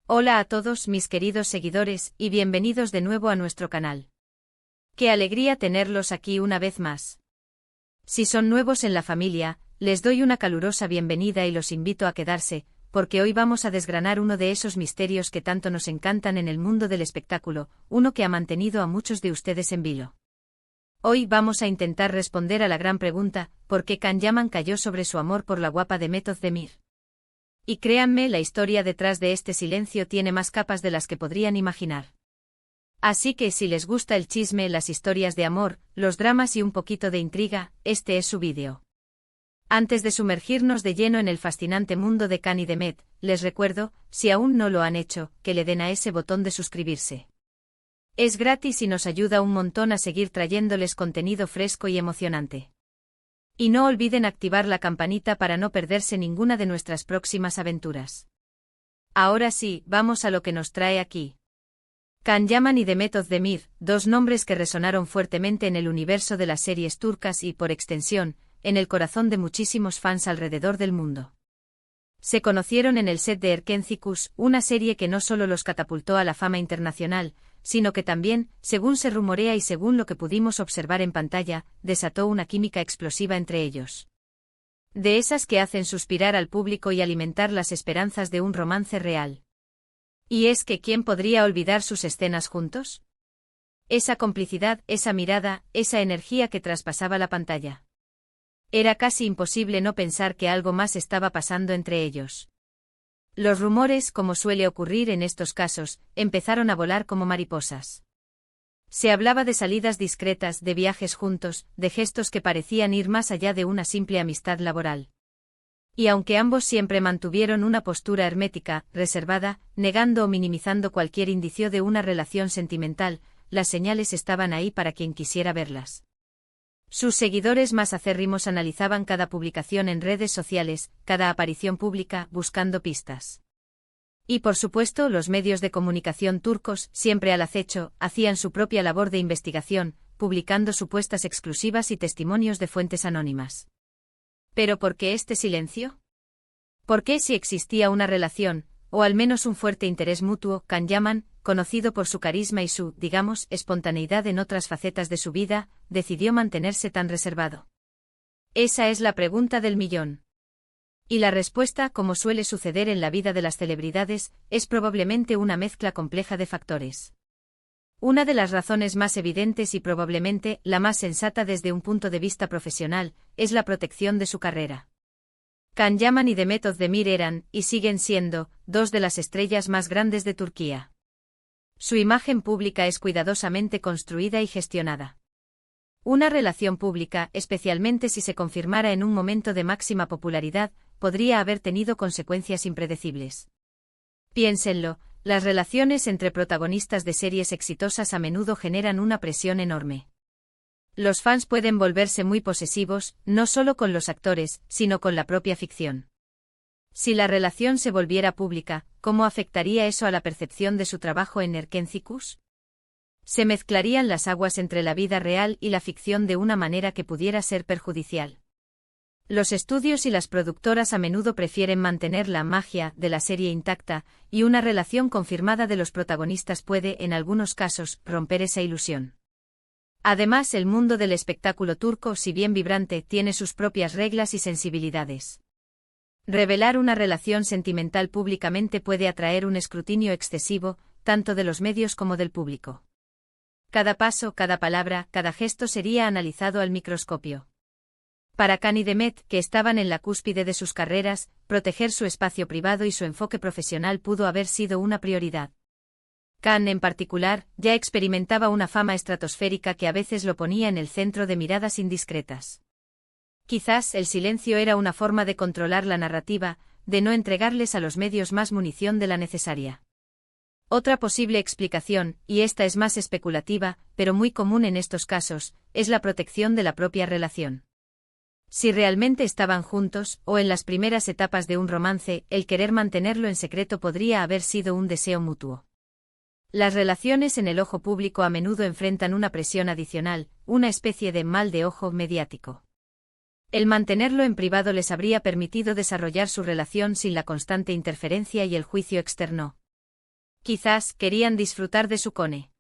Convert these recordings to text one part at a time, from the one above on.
Hola a todos mis queridos seguidores y bienvenidos de nuevo a nuestro canal. Qué alegría tenerlos aquí una vez más. Si son nuevos en la familia, les doy una calurosa bienvenida y los invito a quedarse, porque hoy vamos a desgranar uno de esos misterios que tanto nos encantan en el mundo del espectáculo, uno que ha mantenido a muchos de ustedes en vilo. Hoy vamos a intentar responder a la gran pregunta, ¿por qué Can Yaman cayó sobre su amor por la guapa Demet Özdemir? Y créanme, la historia detrás de este silencio tiene más capas de las que podrían imaginar. Así que si les gusta el chisme, las historias de amor, los dramas y un poquito de intriga, este es su vídeo. Antes de sumergirnos de lleno en el fascinante mundo de Can y Demet, les recuerdo, si aún no lo han hecho, que le den a ese botón de suscribirse. Es gratis y nos ayuda un montón a seguir trayéndoles contenido fresco y emocionante. Y no olviden activar la campanita para no perderse ninguna de nuestras próximas aventuras. Ahora sí, vamos a lo que nos trae aquí. Can Yaman y Demet Özdemir, dos nombres que resonaron fuertemente en el universo de las series turcas y, por extensión, en el corazón de muchísimos fans alrededor del mundo. Se conocieron en el set de Erkenci, una serie que no solo los catapultó a la fama internacional, sino que también, según se rumorea y según lo que pudimos observar en pantalla, desató una química explosiva entre ellos. De esas que hacen suspirar al público y alimentar las esperanzas de un romance real. ¿Y es que quién podría olvidar sus escenas juntos? Esa complicidad, esa mirada, esa energía que traspasaba la pantalla. Era casi imposible no pensar que algo más estaba pasando entre ellos. Los rumores, como suele ocurrir en estos casos, empezaron a volar como mariposas. Se hablaba de salidas discretas, de viajes juntos, de gestos que parecían ir más allá de una simple amistad laboral. Y aunque ambos siempre mantuvieron una postura hermética, reservada, negando o minimizando cualquier indicio de una relación sentimental, las señales estaban ahí para quien quisiera verlas. Sus seguidores más acérrimos analizaban cada publicación en redes sociales, cada aparición pública, buscando pistas. Y por supuesto, los medios de comunicación turcos, siempre al acecho, hacían su propia labor de investigación, publicando supuestas exclusivas y testimonios de fuentes anónimas. ¿Pero por qué este silencio? ¿Por qué, si existía una relación, o al menos un fuerte interés mutuo, Can Yaman, conocido por su carisma y su, digamos, espontaneidad en otras facetas de su vida, decidió mantenerse tan reservado? Esa es la pregunta del millón. Y la respuesta, como suele suceder en la vida de las celebridades, es probablemente una mezcla compleja de factores. Una de las razones más evidentes y probablemente la más sensata desde un punto de vista profesional, es la protección de su carrera. Can Yaman y Demet Özdemir eran, y siguen siendo, dos de las estrellas más grandes de Turquía. Su imagen pública es cuidadosamente construida y gestionada. Una relación pública, especialmente si se confirmara en un momento de máxima popularidad, podría haber tenido consecuencias impredecibles. Piénsenlo, las relaciones entre protagonistas de series exitosas a menudo generan una presión enorme. Los fans pueden volverse muy posesivos, no solo con los actores, sino con la propia ficción. Si la relación se volviera pública, ¿cómo afectaría eso a la percepción de su trabajo en Erkenci? Se mezclarían las aguas entre la vida real y la ficción de una manera que pudiera ser perjudicial. Los estudios y las productoras a menudo prefieren mantener la magia de la serie intacta, y una relación confirmada de los protagonistas puede, en algunos casos, romper esa ilusión. Además, el mundo del espectáculo turco, si bien vibrante, tiene sus propias reglas y sensibilidades. Revelar una relación sentimental públicamente puede atraer un escrutinio excesivo, tanto de los medios como del público. Cada paso, cada palabra, cada gesto sería analizado al microscopio. Para Can y Demet, que estaban en la cúspide de sus carreras, proteger su espacio privado y su enfoque profesional pudo haber sido una prioridad. Can, en particular, ya experimentaba una fama estratosférica que a veces lo ponía en el centro de miradas indiscretas. Quizás el silencio era una forma de controlar la narrativa, de no entregarles a los medios más munición de la necesaria. Otra posible explicación, y esta es más especulativa, pero muy común en estos casos, es la protección de la propia relación. Si realmente estaban juntos, o en las primeras etapas de un romance, el querer mantenerlo en secreto podría haber sido un deseo mutuo. Las relaciones en el ojo público a menudo enfrentan una presión adicional, una especie de mal de ojo mediático. El mantenerlo en privado les habría permitido desarrollar su relación sin la constante interferencia y el juicio externo. Quizás querían disfrutar de su conexión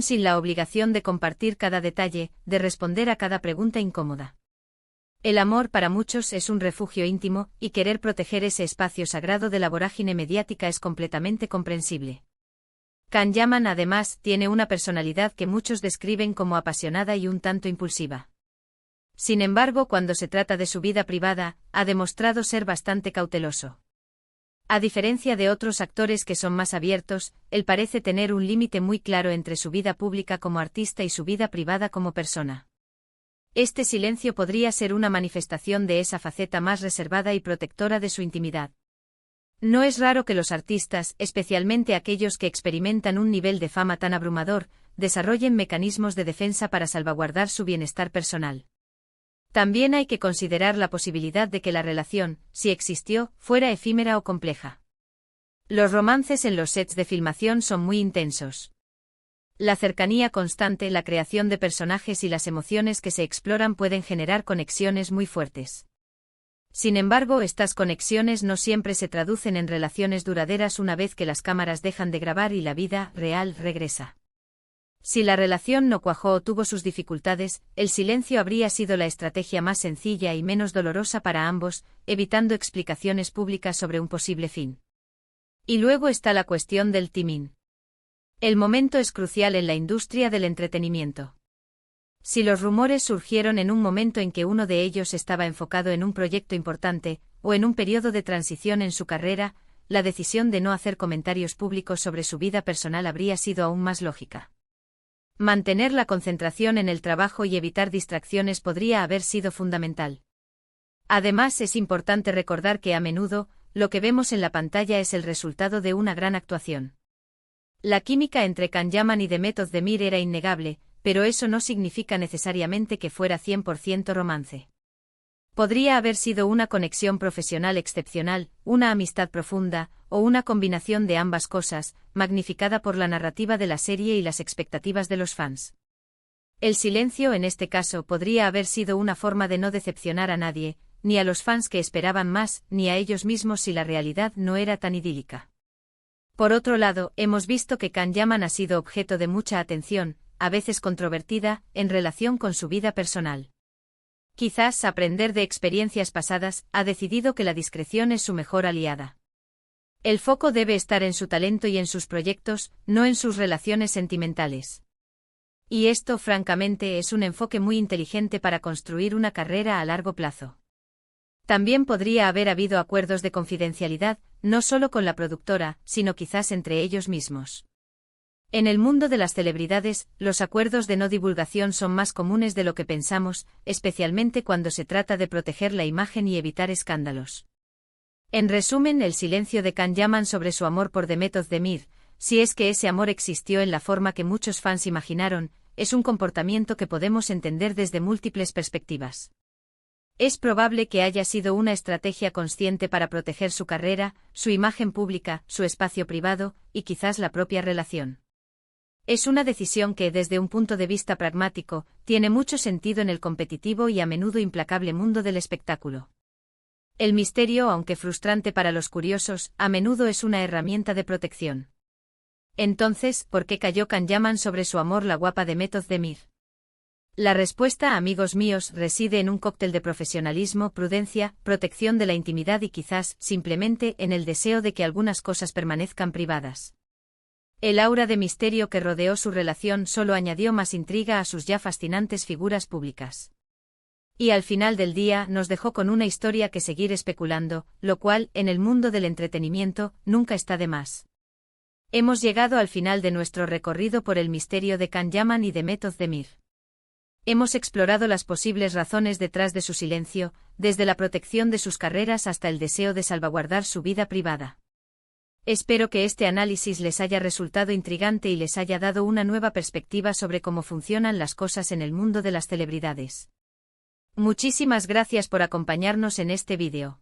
sin la obligación de compartir cada detalle, de responder a cada pregunta incómoda. El amor para muchos es un refugio íntimo, y querer proteger ese espacio sagrado de la vorágine mediática es completamente comprensible. Can Yaman además tiene una personalidad que muchos describen como apasionada y un tanto impulsiva. Sin embargo, cuando se trata de su vida privada, ha demostrado ser bastante cauteloso. A diferencia de otros actores que son más abiertos, él parece tener un límite muy claro entre su vida pública como artista y su vida privada como persona. Este silencio podría ser una manifestación de esa faceta más reservada y protectora de su intimidad. No es raro que los artistas, especialmente aquellos que experimentan un nivel de fama tan abrumador, desarrollen mecanismos de defensa para salvaguardar su bienestar personal. También hay que considerar la posibilidad de que la relación, si existió, fuera efímera o compleja. Los romances en los sets de filmación son muy intensos. La cercanía constante, la creación de personajes y las emociones que se exploran pueden generar conexiones muy fuertes. Sin embargo, estas conexiones no siempre se traducen en relaciones duraderas una vez que las cámaras dejan de grabar y la vida real regresa. Si la relación no cuajó o tuvo sus dificultades, el silencio habría sido la estrategia más sencilla y menos dolorosa para ambos, evitando explicaciones públicas sobre un posible fin. Y luego está la cuestión del timing. El momento es crucial en la industria del entretenimiento. Si los rumores surgieron en un momento en que uno de ellos estaba enfocado en un proyecto importante, o en un periodo de transición en su carrera, la decisión de no hacer comentarios públicos sobre su vida personal habría sido aún más lógica. Mantener la concentración en el trabajo y evitar distracciones podría haber sido fundamental. Además, es importante recordar que a menudo, lo que vemos en la pantalla es el resultado de una gran actuación. La química entre Can Yaman y Demet Özdemir era innegable, pero eso no significa necesariamente que fuera 100% romance. Podría haber sido una conexión profesional excepcional, una amistad profunda, o una combinación de ambas cosas, magnificada por la narrativa de la serie y las expectativas de los fans. El silencio en este caso podría haber sido una forma de no decepcionar a nadie, ni a los fans que esperaban más, ni a ellos mismos si la realidad no era tan idílica. Por otro lado, hemos visto que Can Yaman ha sido objeto de mucha atención, a veces controvertida, en relación con su vida personal. Quizás aprender de experiencias pasadas, ha decidido que la discreción es su mejor aliada. El foco debe estar en su talento y en sus proyectos, no en sus relaciones sentimentales. Y esto, francamente, es un enfoque muy inteligente para construir una carrera a largo plazo. También podría haber habido acuerdos de confidencialidad, no solo con la productora, sino quizás entre ellos mismos. En el mundo de las celebridades, los acuerdos de no divulgación son más comunes de lo que pensamos, especialmente cuando se trata de proteger la imagen y evitar escándalos. En resumen, el silencio de Can Yaman sobre su amor por Demet Özdemir, si es que ese amor existió en la forma que muchos fans imaginaron, es un comportamiento que podemos entender desde múltiples perspectivas. Es probable que haya sido una estrategia consciente para proteger su carrera, su imagen pública, su espacio privado, y quizás la propia relación. Es una decisión que, desde un punto de vista pragmático, tiene mucho sentido en el competitivo y a menudo implacable mundo del espectáculo. El misterio, aunque frustrante para los curiosos, a menudo es una herramienta de protección. Entonces, ¿por qué cayó Can Yaman sobre su amor la guapa Demet Özdemir? La respuesta, amigos míos, reside en un cóctel de profesionalismo, prudencia, protección de la intimidad y quizás, simplemente, en el deseo de que algunas cosas permanezcan privadas. El aura de misterio que rodeó su relación solo añadió más intriga a sus ya fascinantes figuras públicas. Y al final del día nos dejó con una historia que seguir especulando, lo cual, en el mundo del entretenimiento, nunca está de más. Hemos llegado al final de nuestro recorrido por el misterio de Can Yaman y Demet Özdemir. Hemos explorado las posibles razones detrás de su silencio, desde la protección de sus carreras hasta el deseo de salvaguardar su vida privada. Espero que este análisis les haya resultado intrigante y les haya dado una nueva perspectiva sobre cómo funcionan las cosas en el mundo de las celebridades. Muchísimas gracias por acompañarnos en este vídeo.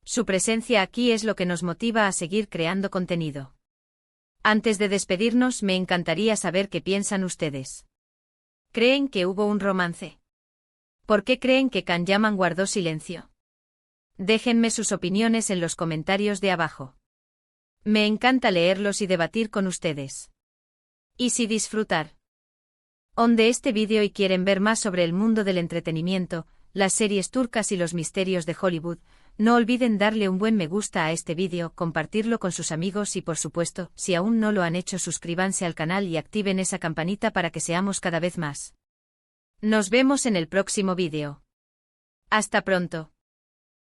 Su presencia aquí es lo que nos motiva a seguir creando contenido. Antes de despedirnos, me encantaría saber qué piensan ustedes. ¿Creen que hubo un romance? ¿Por qué creen que Can Yaman guardó silencio? Déjenme sus opiniones en los comentarios de abajo. Me encanta leerlos y debatir con ustedes. Y si disfrutar de este vídeo y quieren ver más sobre el mundo del entretenimiento, las series turcas y los misterios de Hollywood, no olviden darle un buen me gusta a este vídeo, compartirlo con sus amigos y por supuesto, si aún no lo han hecho, suscríbanse al canal y activen esa campanita para que seamos cada vez más. Nos vemos en el próximo vídeo. Hasta pronto.